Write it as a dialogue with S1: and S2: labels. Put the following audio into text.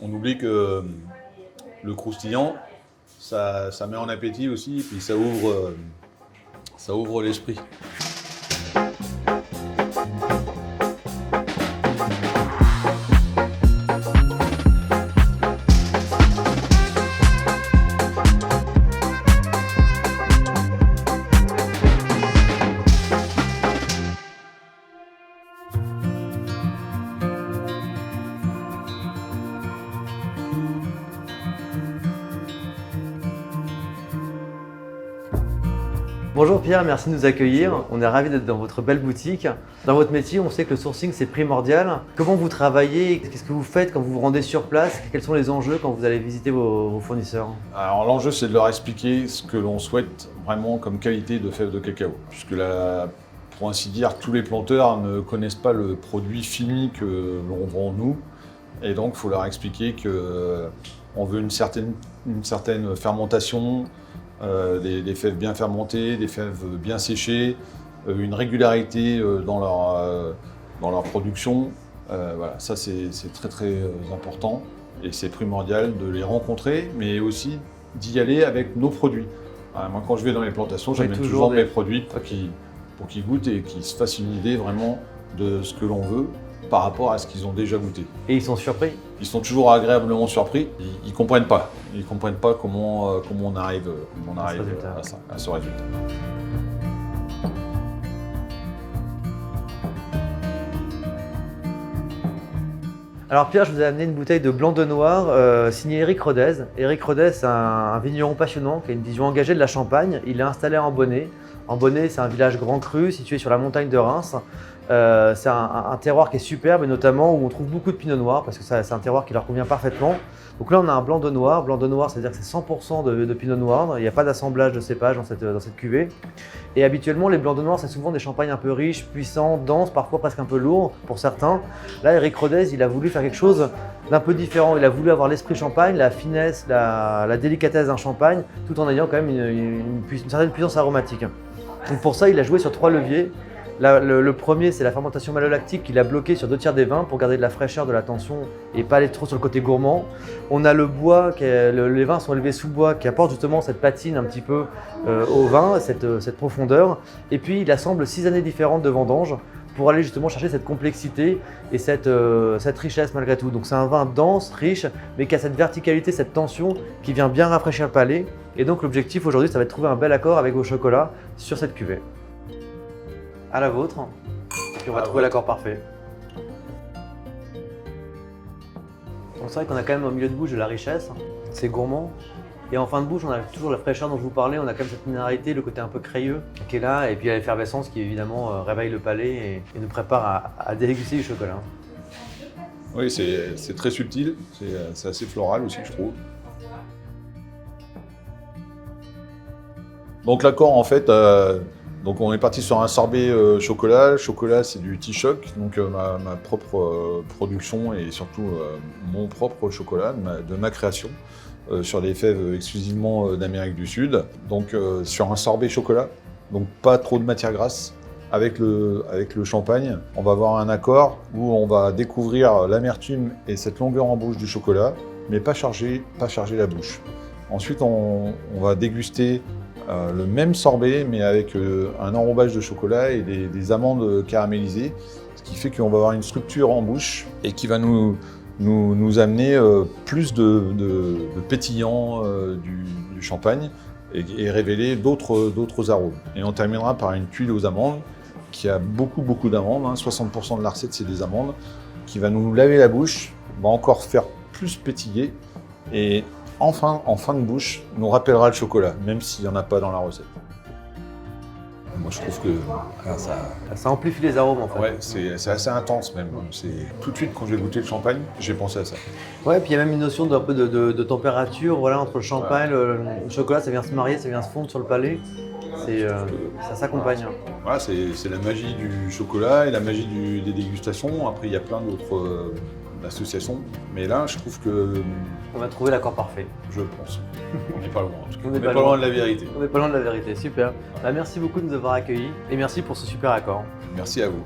S1: On oublie que le croustillant, ça met en appétit aussi, et puis ça ouvre l'esprit.
S2: Bonjour Pierre, merci de nous accueillir. On est ravis d'être dans votre belle boutique. Dans votre métier, on sait que le sourcing c'est primordial. Comment vous travaillez? Qu'est-ce que vous faites quand vous vous rendez sur place? Quels sont les enjeux quand vous allez visiter vos fournisseurs?
S1: Alors l'enjeu, c'est de leur expliquer ce que l'on souhaite vraiment comme qualité de fèves de cacao. Puisque pour ainsi dire, tous les planteurs ne connaissent pas le produit fini que l'on vend nous. Et donc il faut leur expliquer qu'on veut une certaine fermentation, des fèves bien fermentées, des fèves bien séchées, une régularité dans leur production. Voilà, ça c'est très très important et c'est primordial de les rencontrer, mais aussi d'y aller avec nos produits. Moi quand je vais dans les plantations, j'amène toujours mes produits pour qu'ils goûtent et qu'ils se fassent une idée vraiment de ce que l'on veut par rapport à ce qu'ils ont déjà goûté.
S2: Et ils sont surpris?
S1: Ils sont toujours agréablement surpris. Ils ne comprennent pas. Ils ne comprennent pas comment on arrive à ce résultat.
S2: Alors Pierre, je vous ai amené une bouteille de blanc de noir signée Éric Rodez. Éric Rodez, c'est un vigneron passionnant qui a une vision engagée de la Champagne. Il est installé à Ambonnay. Ambonnay, c'est un village grand cru situé sur la montagne de Reims. C'est un terroir qui est superbe et notamment où on trouve beaucoup de pinot noir parce que c'est un terroir qui leur convient parfaitement. Donc là on a un blanc de noir. Blanc de noir, c'est-à-dire que c'est 100% de pinot noir. Il n'y a pas d'assemblage de cépages dans cette cuvée. Et habituellement les blancs de noir c'est souvent des champagnes un peu riches, puissants, denses, parfois presque un peu lourds pour certains. Là Éric Rodez, il a voulu faire quelque chose d'un peu différent. Il a voulu avoir l'esprit champagne, la finesse, la délicatesse d'un champagne, tout en ayant quand même une certaine puissance aromatique. Donc pour ça il a joué sur 3 leviers. Le premier, c'est la fermentation malolactique qu'il a bloqué sur 2/3 des vins pour garder de la fraîcheur, de la tension et pas aller trop sur le côté gourmand. On a le bois, les vins sont élevés sous bois qui apporte justement cette patine un petit peu au vin, cette profondeur. Et puis il assemble 6 années différentes de vendange pour aller justement chercher cette complexité et cette richesse malgré tout. Donc c'est un vin dense, riche, mais qui a cette verticalité, cette tension qui vient bien rafraîchir le palais. Et donc l'objectif aujourd'hui, ça va être de trouver un bel accord avec vos chocolats sur cette cuvée. À la vôtre, puis on va trouver l'accord parfait. Donc c'est vrai qu'on a quand même au milieu de bouche de la richesse, c'est gourmand. Et en fin de bouche, on a toujours la fraîcheur dont je vous parlais, on a quand même cette minéralité, le côté un peu crayeux qui est là, et puis l'effervescence qui évidemment réveille le palais et nous prépare à déguster du chocolat.
S1: Oui, c'est très subtil, c'est assez floral aussi, je trouve. Donc l'accord, en fait, donc on est parti sur un sorbet chocolat. Le chocolat, c'est du T-Choc, donc ma propre production et surtout mon propre chocolat de ma création sur des fèves exclusivement d'Amérique du Sud. Donc sur un sorbet chocolat, donc pas trop de matière grasse. Avec le champagne, on va avoir un accord où on va découvrir l'amertume et cette longueur en bouche du chocolat, mais pas charger la bouche. Ensuite, on va déguster le même sorbet, mais avec un enrobage de chocolat et des amandes caramélisées, ce qui fait qu'on va avoir une structure en bouche et qui va nous amener plus de pétillant du champagne et révéler d'autres arômes. Et on terminera par une tuile aux amandes qui a beaucoup d'amandes, 60% de la recette c'est des amandes, qui va nous laver la bouche, va encore faire plus pétiller et enfin, en fin de bouche, nous rappellera le chocolat, même s'il n'y en a pas dans la recette. Moi, je trouve que
S2: ça amplifie les arômes en fait.
S1: Ouais, c'est assez intense même. Tout de suite, quand j'ai goûté le champagne, j'ai pensé à ça.
S2: Ouais, puis il y a même une notion d'un peu de température, voilà, entre le champagne, le chocolat, ça vient se marier, ça vient se fondre sur le palais. Ça s'accompagne.
S1: Voilà, c'est la magie du chocolat et la magie des dégustations. Après, il y a plein d'autres associations. Mais là, je trouve que...
S2: On va trouver l'accord parfait.
S1: Je pense. On n'est pas loin.
S2: On
S1: n'est pas loin de la vérité.
S2: On n'est pas loin de la vérité, super. Bah, merci beaucoup de nous avoir accueillis et merci pour ce super accord.
S1: Merci à vous.